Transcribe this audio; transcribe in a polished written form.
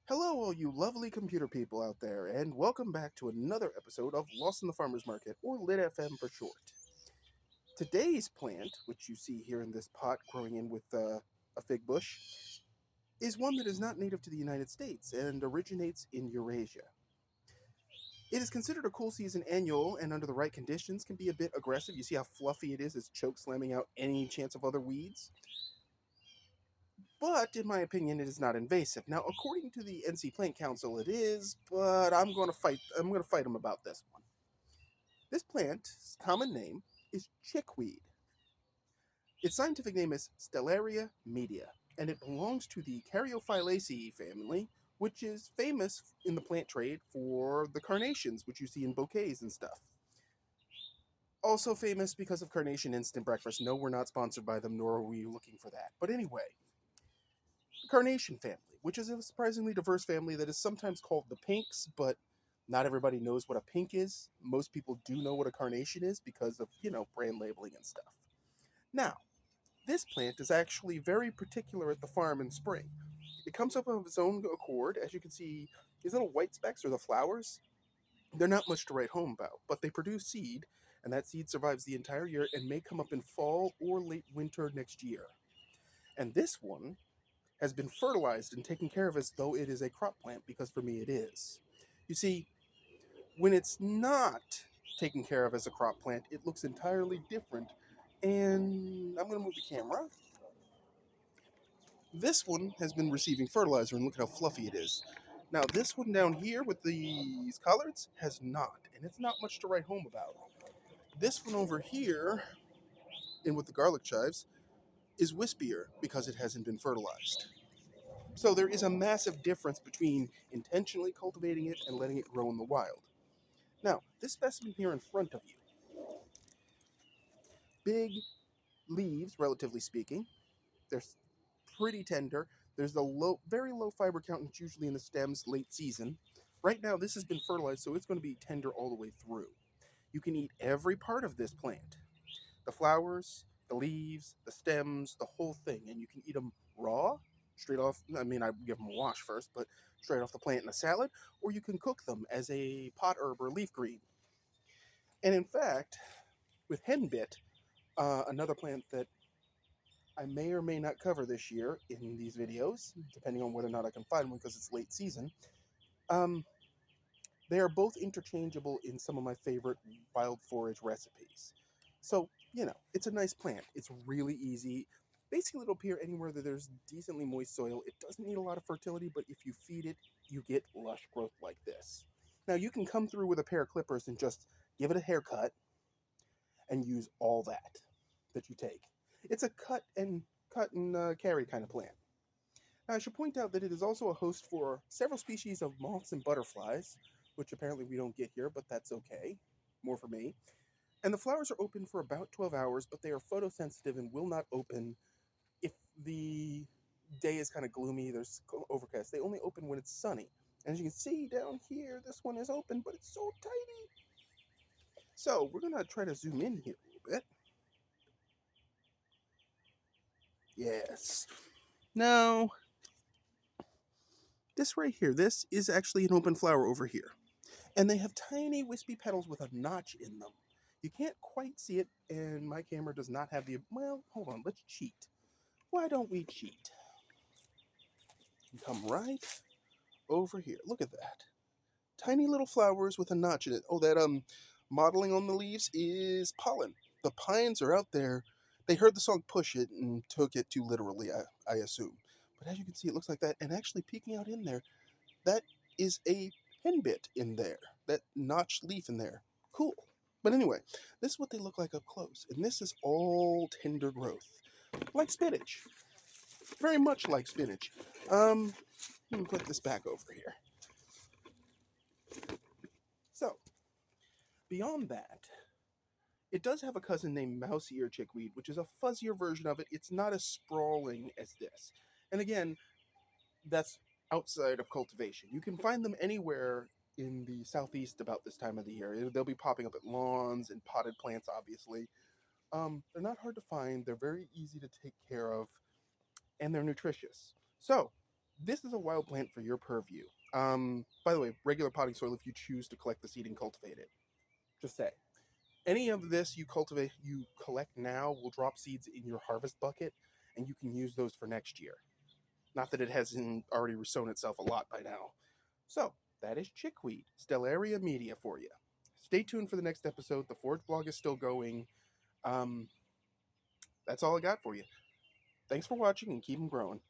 Hello, all you lovely computer people out there, and welcome back to another episode of Lost in the Farmer's Market, or LITFM for short. Today's plant, which you see here in this pot growing in with a fig bush, is one that is not native to the United States and originates in Eurasia. It is considered a cool season annual, and under the right conditions can be a bit aggressive. You see how fluffy it is, it's choke slamming out any chance of other weeds. But in my opinion, it is not invasive. Now, according to the NC Plant Council, it is, but I'm going to fight. I'm going to fight them about this one. This plant's common name is chickweed. Its scientific name is Stellaria media, and it belongs to the Caryophyllaceae family, which is famous in the plant trade for the carnations, which you see in bouquets and stuff. Also famous because of Carnation Instant Breakfast. No, we're not sponsored by them, nor are we looking for that. But anyway, Carnation family, which is a surprisingly diverse family that is sometimes called the pinks, but not everybody knows what a pink is. Most people do know what a carnation is because of, brand labeling and stuff. Now, this plant is actually very particular at the farm in spring. It comes up of its own accord. As you can see, these little white specks are the flowers. They're not much to write home about, but they produce seed, and that seed survives the entire year and may come up in fall or late winter next year. And this one has been fertilized and taken care of as though it is a crop plant, because for me it is. You see, when it's not taken care of as a crop plant, it looks entirely different. And I'm going to move the camera. This one has been receiving fertilizer, and look at how fluffy it is. Now, this one down here with these collards has not, and it's not much to write home about. This one over here, and with the garlic chives, is wispier because it hasn't been fertilized. So there is a massive difference between intentionally cultivating it and letting it grow in the wild. Now, this specimen here in front of you, big leaves, relatively speaking. They're pretty tender. There's a very low fiber count, and it's usually in the stems late season. Right now, this has been fertilized, so it's going to be tender all the way through. You can eat every part of this plant. The flowers, the leaves, the stems, the whole thing. And you can eat them raw, straight off. I mean, I give them a wash first, but straight off the plant in a salad, or you can cook them as a pot herb or leaf green. And in fact, with henbit, another plant that I may or may not cover this year in these videos, depending on whether or not I can find one because it's late season. Um, they are both interchangeable in some of my favorite wild forage recipes. So, it's a nice plant. It's really easy. Basically, it'll appear anywhere that there's decently moist soil. It doesn't need a lot of fertility, but if you feed it, you get lush growth like this. Now, you can come through with a pair of clippers and just give it a haircut and use all that you take. It's a cut and carry kind of plant. Now, I should point out that it is also a host for several species of moths and butterflies, which apparently we don't get here, but that's okay. More for me. And the flowers are open for about 12 hours, but they are photosensitive and will not open if the day is kind of gloomy, there's overcast. They only open when it's sunny. And as you can see down here, this one is open, but it's so tiny. So we're going to try to zoom in here a little bit. Yes. Now, this right here, this is actually an open flower over here. And they have tiny wispy petals with a notch in them. You can't quite see it, and my camera does not have the... Well, hold on, let's cheat. Why don't we cheat? You come right over here. Look at that. Tiny little flowers with a notch in it. Oh, that modeling on the leaves is pollen. The pines are out there. They heard the song Push It and took it too literally, I assume. But as you can see, it looks like that. And actually peeking out in there, that is a henbit in there. That notched leaf in there. Cool. But anyway, this is what they look like up close. And this is all tender growth. Like spinach. Very much like spinach. Let me put this back over here. So, beyond that, it does have a cousin named mouse ear chickweed, which is a fuzzier version of it. It's not as sprawling as this. And again, that's outside of cultivation. You can find them anywhere in the southeast about this time of the year. They'll be popping up at lawns and potted plants, obviously. They're not hard to find. They're very easy to take care of, and they're nutritious. So, this is a wild plant for your purview. By the way, regular potting soil if you choose to collect the seed and cultivate it. Just say. Any of this you collect now will drop seeds in your harvest bucket, and you can use those for next year. Not that it hasn't already resown itself a lot by now. So, that is chickweed, Stellaria media for you. Stay tuned for the next episode. The Forage blog is still going. Um, that's all I got for you. Thanks for watching and keep them growing.